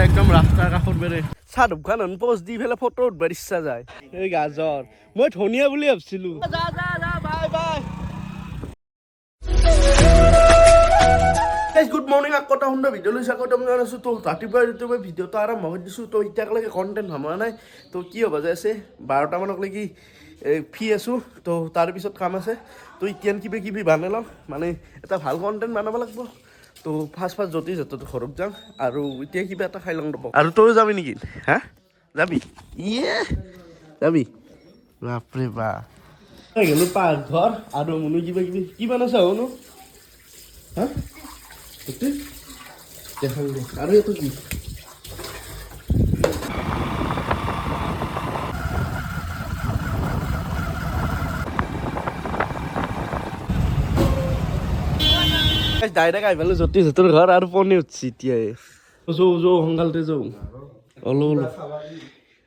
একদম ৰাস্তাৰ কাষত বেৰে চাহ দোকান পোষ্ট দি পেলাই ফটো উঠবাৰ ইচ্ছা যায়। এই গাজৰ মই ধনিয়া বুলি ভাবছিলো। Bye bye. গুড মৰ্নিং আকতা সুন্দৰ ভিডিঅ' লৈছে আকৌ মই আছোঁ তো ৰাতিপুৱা মই ভিডিঅ'টো আৰম্ভ কৰি দিছোঁ তো এতিয়ালৈকে কণ্টেণ্ট ভমোৱা নাই তো কি হ'ব যায় আছে 12টামানলৈকে ফ্ৰী আছোঁ তো তাৰপিছত কাম আছে তো এতিয়া কিবা বানাই ল'ম মানে এটা ভাল কণ্টেণ্ট বনাব লাগিব তো ফাৰ্ষ্ট যদি য'ত ঘৰত যাম আৰু এতিয়া কিবা এটা খাই ল'ম ৰ'ব। আৰু তইও যাবি নেকি? হা যাবি? ইয়ে যাবি বাপৰে বা গ'লো পাকঘৰ আৰু মনো কিবা কি বনাইছা হনো হা দেখাম দে আৰু এইটো কি ডাইৰেক্ট আহি পালো জ্যোতি জ্যোতিৰ ঘৰ আৰু পনি উঠছি এতিয়াই যৌ সোনকালতে যাওঁ অলপ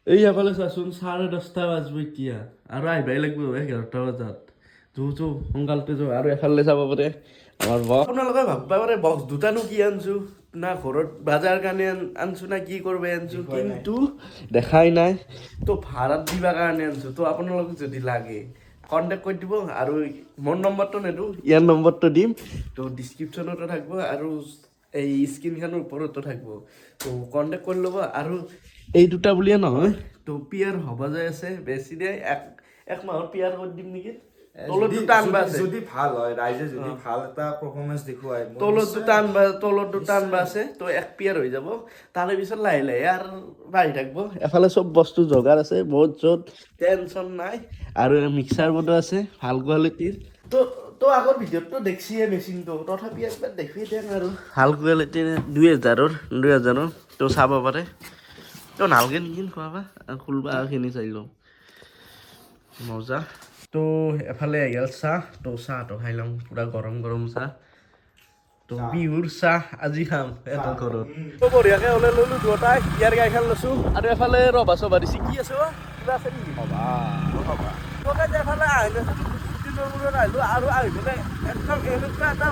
এই এফালে চাচোন 10:30 বাজব এতিয়া আৰু আহিবাই লাগিব 11টা বজাত যৌ সোনকালতে যাওঁ আৰু এফালে যাব পাৰে আমাৰ বক্স আপোনালোকে ভাববা পাৰে বক্স দুটানো কি আনছো না ঘৰত বাজাৰ কাৰণে আনছো না কি কৰিব আনছো কিন্তু দেখাই নাই তো ভাড়াত দিবা কাৰণে আনছো তো আপোনালোকক যদি লাগে কণ্টেক্ট কৰি দিব আৰু মোৰ নম্বৰটো নেদো ইয়াৰ নম্বৰটো দিম তো ডিছক্ৰিপশ্যনতো থাকিব আৰু এই স্ক্ৰীনখনৰ ওপৰতো থাকিব তো কণ্টেক্ট কৰি ল'ব আৰু এই দুটা বুলিয়ে নহয় তো পিয়াৰ হ'ব যায় আছে বেছি দিয়ে এক মাহৰ পিয়াৰ কৰি দিম নেকি তলত দুটা আনবা আছে যদি ভাল হয় ৰাইজে যদি ভাল এটা পাৰফৰমেন্স দেখুৱায় তলত দুটা আনবা আছে তো এক পিয়াৰ হৈ যাব তাৰে পিছত লাহে লাহে আৰু বাঢ়ি থাকিব এফালে চব বস্তু যোগাৰ আছে বহুত য'ত টেনশ্যন নাই আৰু মিক্সাৰ বোৰ্ডো আছে ভাল কোৱালিটিৰ তো আগৰ ভিডিঅ'টো দেখিছিয়ে মেচিনটো তথাপি একবাৰ দেখি দিয়ক আৰু ভাল কোৱালিটিৰ 2000ৰ তো চাব পাৰে তো নালগে নেকি খোৱাবা খুলবা খিনি চাই লওঁ মজা তো এফালে আহিল চাহ তো চাহটো খাই ল'ম পুৰা গৰম গৰম চাহ তো বিহুৰ চাহ আজি খাম এটা ঘৰত তো বঢ়িয়াকৈ ওলাই ল'লোঁ দুটাই ইয়াৰ গাড়ীখন লৈছোঁ আৰু এফালে ৰভা চভা দিছে কি আছে কিবা আছে নেকি ৰভা এফালে আহিলে দিনৰ মূৰত আহিলোঁ আৰু আহি পেলাই একদম এনেকুৱা এটা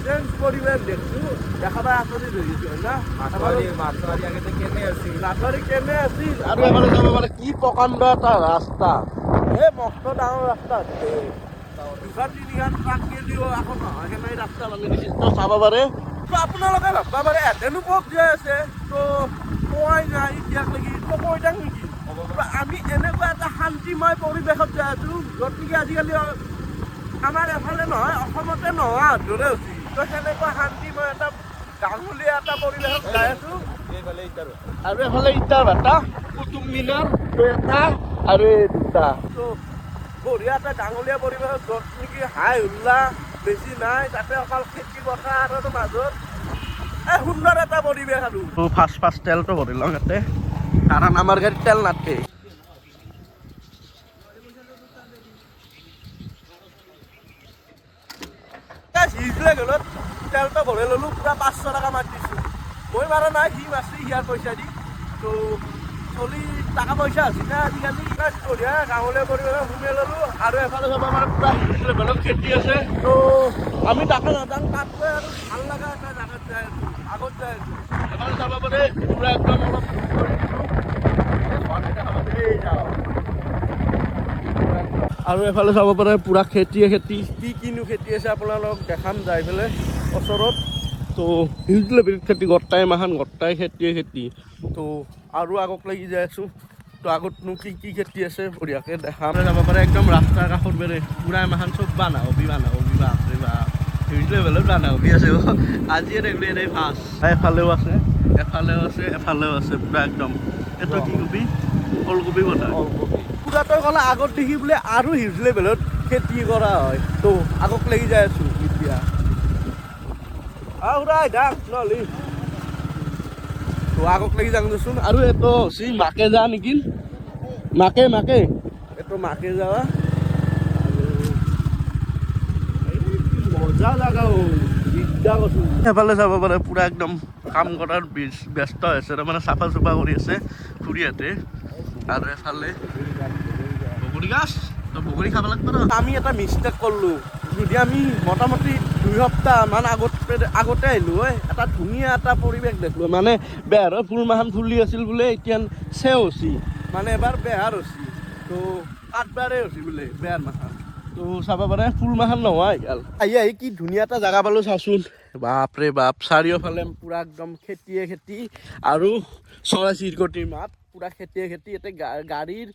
চেঞ্জ পৰিৱেশ দেখছোঁ দেখাবা আঁচনি ধৰিছোঁ হয় না মাথাউৰি কেনে আছিল আৰু এফালে যাব পাৰে কি প্ৰকাণ্ড এটা ৰাস্তা এই মস্ত ডাঙৰ ৰাস্তা দুখন তিনিখন ট্ৰাক দিও আকৌ নহয় কেনে ৰাস্তা ভাঙি দিছিল তো চাব পাৰে তো আপোনালোকে ভাববা পাৰে এতেনো পথ যাই আছে তো কোৱাই নাই এতিয়ালৈকে তো কৈ থাক নেকি আমি এনেকুৱা এটা শান্তিময় পৰিৱেশত যাই আছোঁ য'ত নেকি আজিকালি আমাৰ এফালে নহয় অসমতে নোহোৱা দৰে হৈছে তো সেনেকুৱা শান্তিময় এটা গাঙলীয়া এটা পৰিৱেশত যাই আছোঁ আৰু এফালে ইটাৰ ভাটা কুটুব মিনাৰ এটা আৰু এই দুটা তো বঢ়িয়া এটা গাঙলীয়া পৰিৱেশত য'ত নেকি হাই হুল্লা বেছি নাই তাতে অকল খেতি পথাৰ আৰু মাজত সুন্দৰ এটা পৰিৱেশ আৰু ফাৰ্ষ্ট তেলটো ভৰি লওঁ ইয়াতে কাৰণ আমাৰ গাড়ীত তেল নাথাকে তেলটো ভৰাই ল'লোঁ পুৰা 500 টকা মাৰি দিছোঁ মই মাৰা নাই সি মাৰছি ইয়াৰ পইচা দি তো চলি টকা পইচা আছে না আজিকালি বঢ়িয়া গাঁৱলীয়া পৰিৱেশ সোমাই ল'লোঁ আৰু এফালে চাব আমাৰ পুৰা লেভেলত খেতি আছে তো আমি তাকে নাযাওঁ তাতকৈ আৰু ভাল লগা এটা জেগাত যাই আছোঁ আগত যাই আছোঁ এফালে চাব পাৰে পুৰা একদম অলপ আৰু এফালে চাব পাৰে পুৰা খেতিয়ে খেতি কিনো খেতি আছে আপোনালোকক দেখাম যাই পেলাই ওচৰত তো হিউজ লেভেলত খেতি গোটাই মাখান গোটাই খেতিয়ে খেতি তো আৰু আগত লাগি যাই আছোঁ তো আগতনো কি খেতি আছে বঢ়িয়াকৈ দেখাম যাব পাৰে একদম ৰাস্তাৰ কাষত বেৰে পুৰা মাখান চব বান্ধাকবি বাপৰে বাপ হিউজ লেভেলত বান্ধাকবি আছে আজিয়ে দেখিলে এনেই ফাৰ্ষ্ট এফালেও আছে পুৰা একদম এইটো কি কবি ওলকবি বনাই পুৰা তই ক'লে আগত দেখি বোলে আৰু হিউজ লেভেলত খেতি কৰা হয় তো আগত লাগি যাই আছোঁ এতিয়া নহ'লে তো আগত লাগি যাওঁ দেচোন আৰু এইটো হৈছে মাকে যা নেকি মাকে এইটো মাকে যাৱা মজা জাগা দিগদাৰ কৈছোঁ সেইফালে চাব পাৰে পুৰা একদম কাম কৰাৰ ব্যস্ত হৈছে তাৰমানে চাফা চুফা কৰি আছে খুৰীহঁতে আৰু এফালে বগৰী গাছ তো বগৰী খাব লাগিব ন আমি এটা মিষ্টেক কৰিলোঁ যদি আমি মোটামুটি 2 সপ্তাহমান আগতে আহিলোঁ এটা ধুনীয়া এটা পৰিৱেশ দেখলোঁ মানে বেহাৰৰ ফুলমাখান ফুলি আছিল বোলে এতিয়া চেও হৈছি মানে এবাৰ বেহাৰ হৈছি তো 8 বাৰে হৈছি বোলে বেহাৰ মাখান তো চাব পাৰে ফুলমাখান নোহোৱা হৈ গ'ল আহি কি ধুনীয়া এটা জেগা পালোঁ চাচোন বাপৰে বাপ চাৰিওফালে পূৰা একদম খেতিয়ে খেতি আৰু চৰাই চিৰিকটিৰ মাত পূৰা খেতিয়ে খেতি ইয়াতে গাড়ীৰ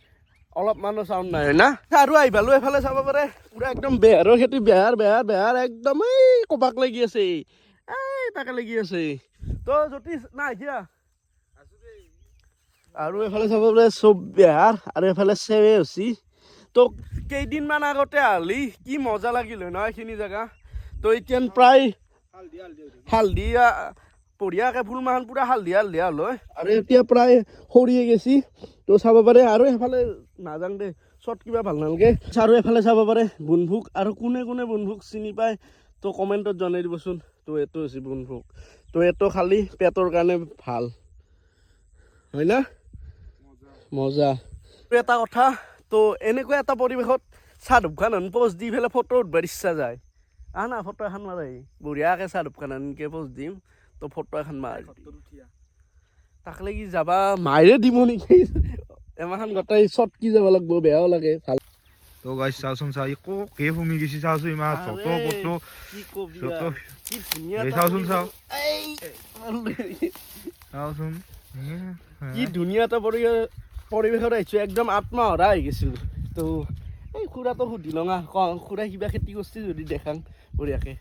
অলপমানো চাউণ্ড নাই হয় না আৰু আহি পালোঁ এফালে চাব পাৰে পূৰা একদম বেহাৰৰ খেতি বেহাৰ একদম এই কবাক লাগি আছে এই তাকে লাগি আছে তো যদি নাই এতিয়া আৰু এফালে চাব পাৰে চব বেহাৰ আৰু এফালে চেৱে হৈছি তো কেইদিনমান আগতে আহিলি কি মজা লাগিল হয় নহয় এইখিনি জেগা তো এতিয়া প্ৰায় হালধীয়া বঢ়িয়াকৈ ফুলমাখান পূৰা হালধীয়া হ'ল আৰু এতিয়া প্ৰায় সৰিয়ে গেছি তো চাব পাৰে আৰু এফালে নাজান দে চট কিবা ভাল নালাগে আৰু এফালে চাব পাৰে বনভোগ আৰু কোনে কোনে বনভোগ চিনি পায় তো কমেণ্টত জনাই দিবচোন তো এইটো হৈছে বনভোগ তো এইটো খালি পেটৰ কাৰণে ভাল হয় না মজা এটা কথা তো এনেকুৱা এটা পৰিৱেশত চাহ ধূপখান পোষ্ট দি পেলাই ফটো উঠবাৰ ইচ্ছা যায় না ফটো এখন মাৰাই বঢ়িয়াকৈ চাহ ধূপখান এনেকৈ পোষ্ট দিম তো ফটো এখন মাৰ তাক লাগি যাবা মায়েৰে দিব নেকি এমাখান গোটাই চটকি যাব লাগব বেয়াও লাগে ভাল তো গাইছ চাওচোন চাই একো কে ভূমি গেছি চাওচোন ইমান ফটো ফটো কি কবি কি ধুনীয়া চাওচোন চাও চাওচোন কি ধুনীয়া এটা পৰিৱেশত আহিছোঁ একদম আত্মহৰা হৈ গৈছোঁ তো এই খুৰাটো সুধি লওঁ খুৰাই কিবা খেতি কৰিছে যদি দেখাং বঢ়িয়াকৈ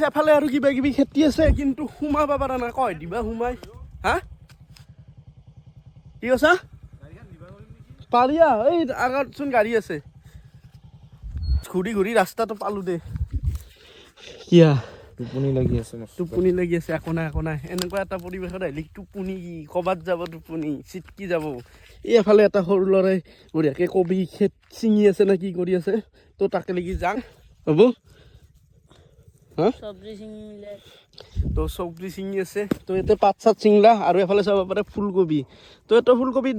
এফালে আৰু কিবা কিবি খেতি আছে কিন্তু সোমাব পাৰা নাই কয় দিবা সোমাই হা কি কৈছা পাৰিয়া এই আগতচোন গাড়ী আছে ঘূৰি ঘূৰি ৰাস্তাটো পালোঁ দে কিয়া টোপনি লাগি আছে একো নাই এনেকুৱা এটা পৰিৱেশত আহিলে টোপনি কি ক'ৰবাত যাব টোপনি চিটকি যাব এই এফালে এটা সৰু ল'ৰাই বঢ়িয়াকৈ কবি ছিঙি আছে নে কি কৰি আছে তো তাকে লাগি যাং হ'ব হা তো চব্জি ছিঙি আছে তো ইয়াতে পাত চাত ছিঙলা আৰু এফালে চাব পাৰে ফুলকবি তো এইটো ফুলকবি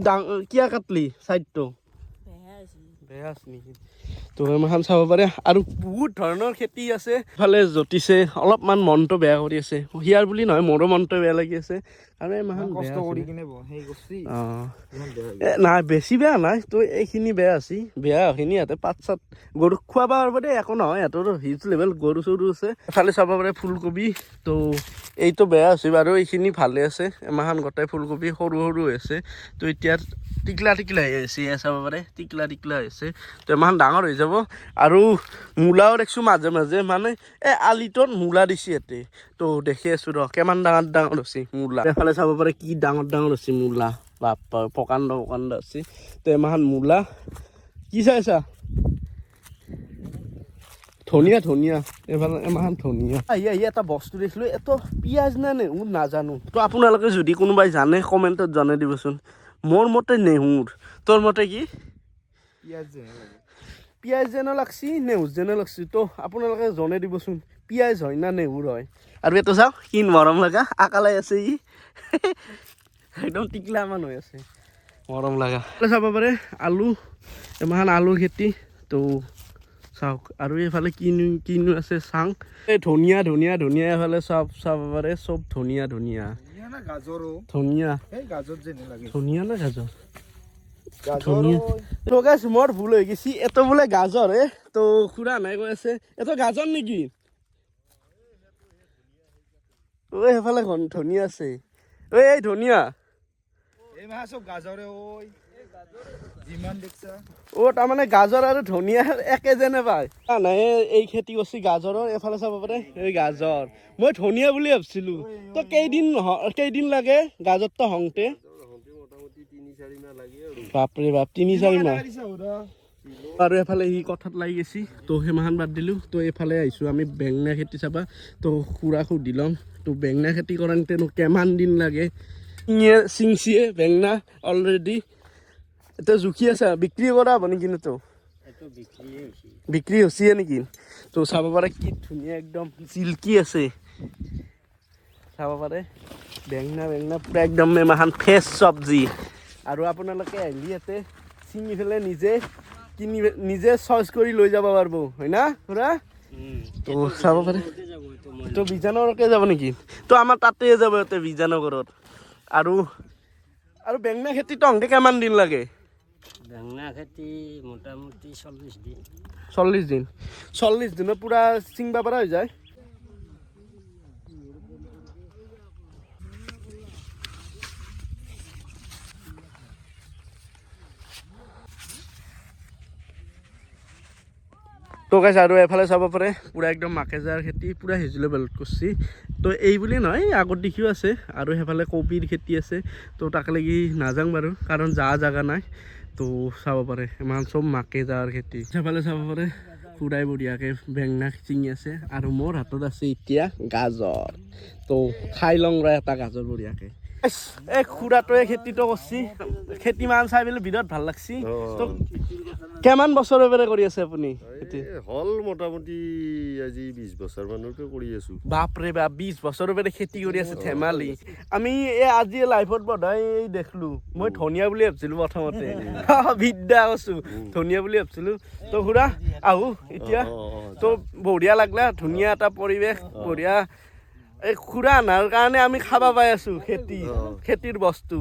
কিয় কাটলি চাইডটো বেয়া আছে নেকি তো এমাখান চাব পাৰে আৰু বহুত ধৰণৰ খেতি আছে এফালে জটিছে অলপমান মনটো বেয়া কৰি আছে হিয়াৰ বুলি নহয় মোৰো মনটো বেয়া লাগি আছে আৰু এমাখান কষ্ট কৰি কিনে নাই বেছি বেয়া নাই তো এইখিনি বেয়া আছে বেয়াখিনি ইয়াতে পাত চাত গৰুক খোৱাব পাৰিব দেই একো নহয় সিহঁতৰ হিউজ লেভেল গৰু চৰু আছে এফালে চাব পাৰে ফুলকবি তো এইটো বেয়া হৈছে বাৰু এইখিনি ভালে আছে এমাখান গোটাই ফুলকবি সৰু সৰু হৈ আছে তো এতিয়া টিকলা হৈ আছে চাব পাৰে টিকলা হৈ আছে তো এমাখান ডাঙৰ হৈ যাব আৰু মূলাও দেখিছোঁ মাজে মাজে মানে এই আলিটোত মূলা দিছে ইয়াতে তো দেখি আছোঁ ৰ কিমান ডাঙৰ হৈছে মূলা এফালে চাব পাৰে কি ডাঙৰ হৈছে মূলা বাপ্পা প্ৰকাণ্ড আছে তো এমাখান মূলা কি চাইছা ধনিয়া এফালে এমাখান ধনিয়া আহি এটা বস্তু দেখিলোঁ এইটো পিঁয়াজ নে নেহুৰ নাজানো তো আপোনালোকে যদি কোনোবাই জানে কমেণ্টত জনাই দিবচোন মোৰ মতে নেহুৰ তোৰ মতে কি পিঁয়াজ যেন লাগছি নেহুৰ যেন লাগছি তো আপোনালোকে জনাই দিবচোন পিঁয়াজ হয় না নেহুৰ হয় আৰু এইটো চাওক কি মৰম লগা আকালাই আছে ই একদম টিকলামান হৈ আছে মৰম লগা চাব পাৰে আলু এমাখান আলুৰ খেতি তো চাওক আৰু এইফালে কিনো আছে চাং এই ধনিয়া এফালে চাব পাৰে চব ধনিয়া ধনিয়া না গাজৰ তো গাইছ মোৰ ভুল হৈ গৈছি এইটো বোলে গাজৰ তো খুৰা নাই কৈ আছে এইটো গাজৰ নেকি ঐ সেইফালে ধনিয়া আছে এই ধনিয়া তাৰমানে গাজৰ আৰু ধনিয়া একে যেনে পায় নাই এই খেতি কৰিছে গাজৰৰ এফালে চাব পাৰে এই গাজৰ মই ধনিয়া বুলি ভাবিছিলো তো কেইদিন লাগে গাজৰটো হওঁতে বাপৰে বাপ 3-4 মাহ আৰু এফালে সি কথাত লাগি গৈছি তো সেইমাখান বাদ দিলোঁ তো এইফালে আহিছোঁ আমি বেঙেনা খেতি চাবা তো খুৰাক সুধি ল'ম তো বেঙেনা খেতি কৰোঁতেনো কিমান দিন লাগে চিঙচিয়ে বেঙেনা অলৰেডি এতিয়া জুখি আছে বিক্ৰী কৰা হ'ব নেকি তো বিক্ৰী হৈছে নেকি তো চাব পাৰে কি ধুনীয়া একদম চিল্কি আছে চাব পাৰে বেঙেনা পূৰা একদম এমাখান ফ্ৰেছ চব্জি আৰু আপোনালোকে আহিলে ইয়াতে ছিঙি পেলাই নিজে চইচ কৰি লৈ যাব পাৰিব হয় না খুৰা তো চাব পাৰে তো বিজানগৰকে যাব নেকি তো আমাৰ তাতে যাব ইয়াতে বিজানগৰত আৰু আৰু বেঙেনা খেতি তহঁতে কিমান দিন লাগে বেঙেনা খেতি মোটামুটি 40 দিন 40 দিন 40 দিনত পুৰা চিংবা পৰা হৈ যায় তো গাইছ আৰু এফালে চাব পাৰে পুৰা একদম মাকেজাৰ খেতি পুৰা হেজিলে বেলত কৰিছে তো এই বুলি নহয় আগত দেখিও আছে আৰু সেইফালে কবিৰ খেতি আছে তো তাকে লাগি নাযাওঁ বাৰু কাৰণ যা জাগা নাই তো চাব পাৰে ইমান চব মাকেজাৰ খেতি সেইফালে চাব পাৰে খুৰাই বঢ়িয়াকৈ বেঙেনা চিঙি আছে আৰু মোৰ হাতত আছে এতিয়া গাজৰ তো খাই লওঁ ৰ এটা গাজৰ বঢ়িয়াকৈ এই খুৰাটোৱে খেতিটো কৰিছে খেতি মান চাই পেলাই বিৰাট ভাল লাগছি তো কিমান বছৰৰ পৰা কৰি আছে আপুনি হল মোটামুটি আজি 20 বছৰ মানৰকে কৰি আছো বাপৰে বাপ 20 বছৰৰ পৰা খেতি কৰি আছে ধেমালি আমি এই আজি লাইফত বধাই দেখলো মই ধনিয়া বুলি ভাবিছিলো প্ৰথমতে বিদ্যা কৈছো ধনিয়া বুলি ভাবিছিলো তো খুৰা আহো এতিয়া তো বঢ়িয়া লাগলা ধুনীয়া এটা পৰিৱেশ বঢ়িয়া এই খুৰা আনাৰ কাৰণে আমি খাবা পাই আছো খেতিৰ বস্তু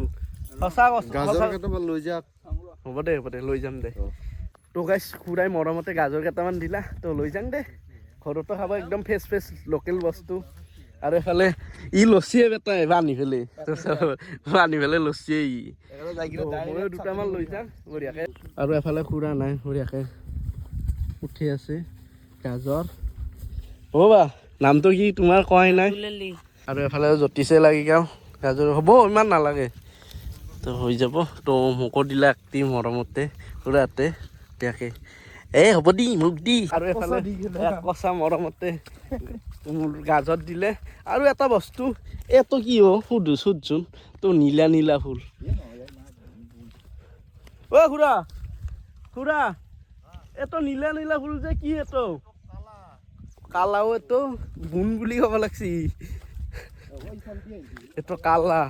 সঁচা গাজৰ কেইটামান লৈ যাক হ'ব দে লৈ যাম দে তো গাইছ খুৰাই মৰমতে গাজৰ কেইটামান দিলা তো লৈ যাম দে ঘৰতো খাব একদম ফ্ৰেছ লোকেল বস্তু আৰু এফালে ই লচিয়ে বেটাই বান্ধি পেলাই লচিয়ে ময়ো দুটামান লৈ যাম বঢ়িয়াকৈ আৰু এফালে খুৰা নাই বঢ়িয়াকৈ উঠি আছে গাজৰ হ'ব বা নামটো কি তোমাৰ কোৱাই নাই আৰু এফালে জ্যোতিষে লাগি যাওঁ গাজৰ হ'ব ইমান নালাগে তো হৈ যাব তো মোকো দিলা একটি মৰমতে খুৰাতে তাকে হ'ব দি মোক দি আৰু এফালে কচা মৰমতে মোৰ গাজত দিলে আৰু এটা বস্তু এইটো কি সুধছোন তো নীলা ফুল অ খুৰা এইটো নীলা ফুল যে কি এইটো কালাও এইটো বুন বুলি ক'ব লাগছি এইটো কালা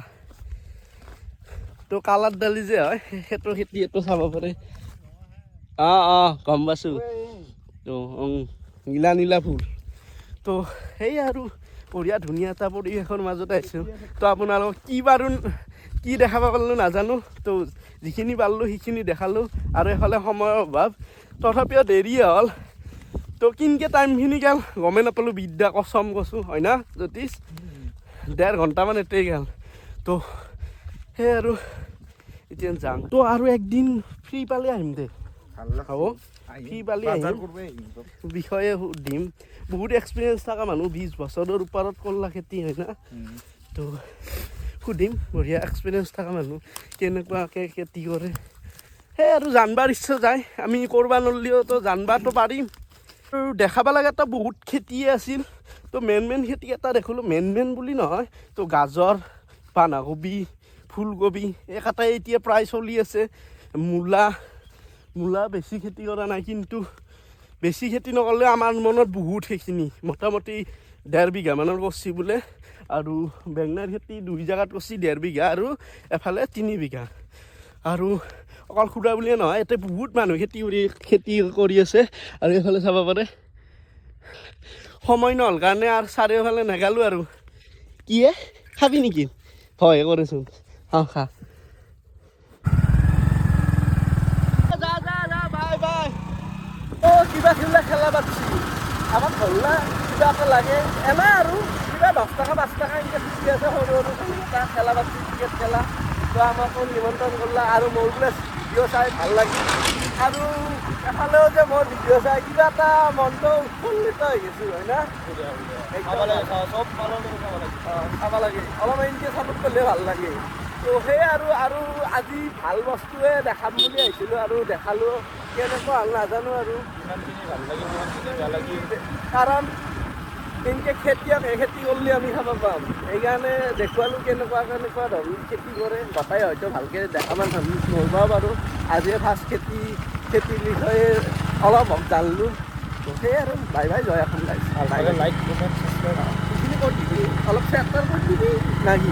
তো কালাৰ দালি যে হয় সেইটো খেতি এইটো চাব পাৰে গম পাইছোঁ তো নীলা ফুল তো সেই আৰু বঢ়িয়া ধুনীয়া এটা পৰিৱেশৰ মাজত আহিছোঁ তো আপোনালোকক কি দেখাব পাৰিলোঁ নাজানো তো যিখিনি পাৰিলোঁ সেইখিনি দেখালোঁ আৰু এইফালে সময়ৰ অভাৱ তথাপিও দেৰি হ'ল তো কিনকে টাইমখিনি গ'ল গমেই নাপালোঁ বিদ্যা কচম কৈছোঁ হয় না জ্যোতিষ 1.5 ঘণ্টামান এতেই গ'ল তো সেই আৰু এতিয়া যাম তো আৰু একদিন ফ্ৰী পালে আহিম দে হ'ব ফ্ৰী পালে আহিম বিষয়ে সুধিম বহুত এক্সপিৰিয়েঞ্চ থকা মানুহ 20 বছৰৰ ওপৰত কৰলা খেতি হয় না তো সুধিম বঢ়িয়া এক্সপিৰিয়েঞ্চ থকা মানুহ কেনেকুৱাকৈ খেতি কৰে সেই আৰু জানবাৰ ইচ্ছা যায় আমি কৰিব নোৱাৰিলেও তো জানবাতো পাৰিম আৰু দেখাব লগাতো বহুত খেতিয়ে আছিল তো মেইন খেতি এটা দেখিলোঁ মেইন বুলি নহয় তো গাজৰ বন্ধাকবি ফুলকবি এইকেইটাই এতিয়া প্ৰায় চলি আছে মূলা বেছি খেতি কৰা নাই কিন্তু বেছি খেতি নকৰিলে আমাৰ মনত বহুত সেইখিনি মোটামুটি 1.5 বিঘা মানৰ কৰিছে বোলে আৰু বেঙেনাৰ খেতি 2 জেগাত কৰিছে 1.5 বিঘা আৰু এফালে 3 বিঘা আৰু অকল খুৰা বুলিয়ে নহয় ইয়াতে বহুত মানুহ খেতি কৰি আছে আৰু এইফালে চাব পাৰে সময় নহ'ল কাৰণে আৰু চাৰিওফালে নাগালোঁ আৰু কি খাবি নেকি হয় কৰিছোন খা বাই কিবা খেলা পাতিছি আমাক ধৰলা কিবা এটা লাগে এনে আৰু কিবা 10 টকা 5 টকা এনেকৈ খুচি আছে সৰু খেলা পাতিছি ক্ৰিকেট খেলা তো আমাকো নিমন্ত্ৰণ কৰলা আৰু মোৰ বোলে ভিডিঅ' চাই ভাল লাগিল আৰু এফালেও যে মোৰ ভিডিঅ' চাই কিবা এটা মনটো উৎফুল্লিত হৈ গৈছোঁ হয় না চাব লাগে অলপ এনেকৈ চাপৰ্ট কৰিলে ভাল লাগে তো সেই আৰু আজি ভাল বস্তুৱে দেখাম বুলি আহিছিলোঁ আৰু দেখালোঁ কেনেকুৱা হ'ল নাজানো আৰু কাৰণ এনেকৈ খেতি কৰিলে আমি খাব পাম সেইকাৰণে দেখুৱালোঁ কেনেকুৱা ধৰণৰ খেতি কৰে বাপাই হয়তো ভালকৈ দেখামান নলবা বাৰু আজিয়ে ফাৰ্ষ্ট খেতিৰ বিষয়ে অলপ জানিলোঁ তো সেই আৰু বাই জয় এখন লাইক কমেণ্ট সেইখিনি কৰি দিবি অলপ শ্বেয়াৰ কৰি দিবি নাকি